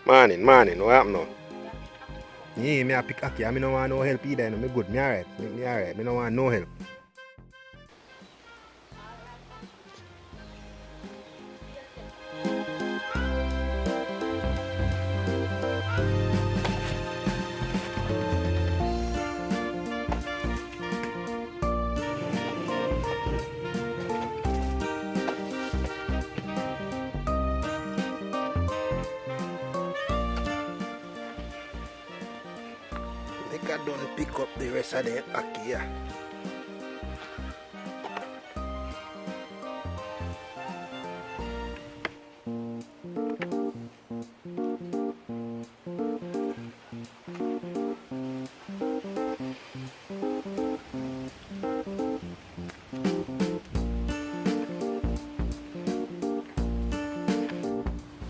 Morning, what happened now? Yeah, me a pick Aki. I don't want no help either. Me good, me alright. Me alright. Me don't want no help. I don't pick up the rest of the Aki here.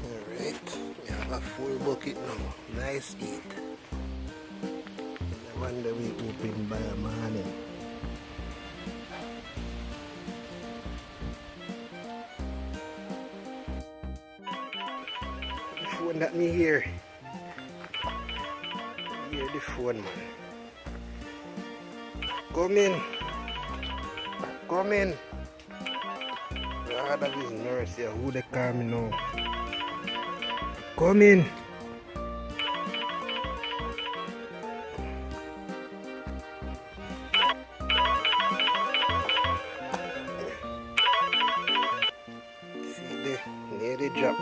Alright, we have a full bucket now. Nice eat. The one that we open by a morning. The phone that me hear. Hear the phone, man. Come in. Come in. God of his mercy, who they call me now? Come in. See the near the drop.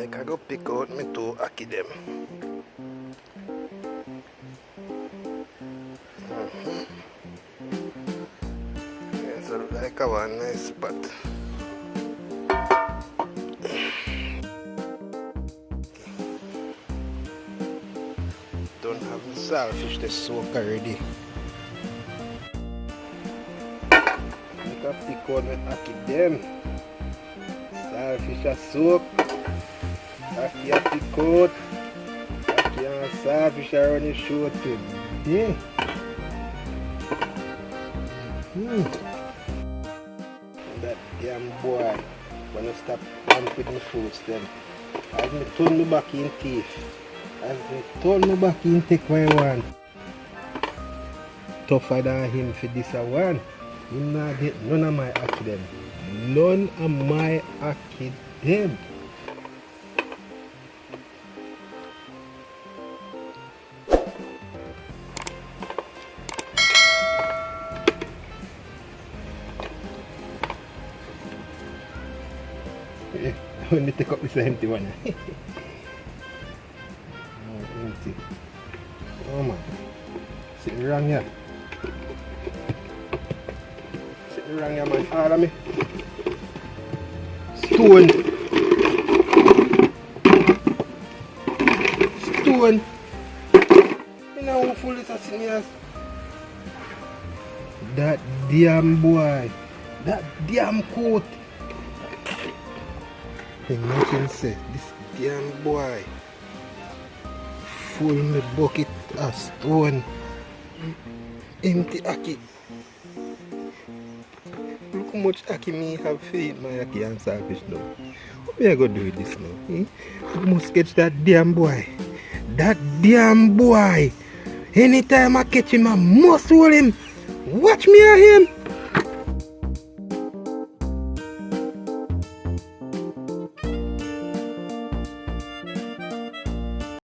Like I go pick out me two aki them. Yeah, so like I want nice spot. Don't have the saltfish they soak already. Make a pick out me aki them. Saltfish are soak. Aki a pick out. Aki and saltfish are running short today. That damn boy wanna stop with my fruits then. As me turn me back in teeth. As me turn me back in take my one. Tougher than him for this one. Him not get none of my aki them. None of my aki them. Let me take up this empty one. Oh, empty. Oh man. Sitting wrong here. Sitting wrong here, man. All of me. Stone. Stone. You know how full is a sitting here? That damn boy. That damn coat. Imagine say this damn boy full me bucket of stone. Empty aki. Look how much aki me have feed my aki and saltfish now. What me I go do with this now? I must catch that damn boy. That damn boy. Anytime I catch him I must hold him. Watch me at him.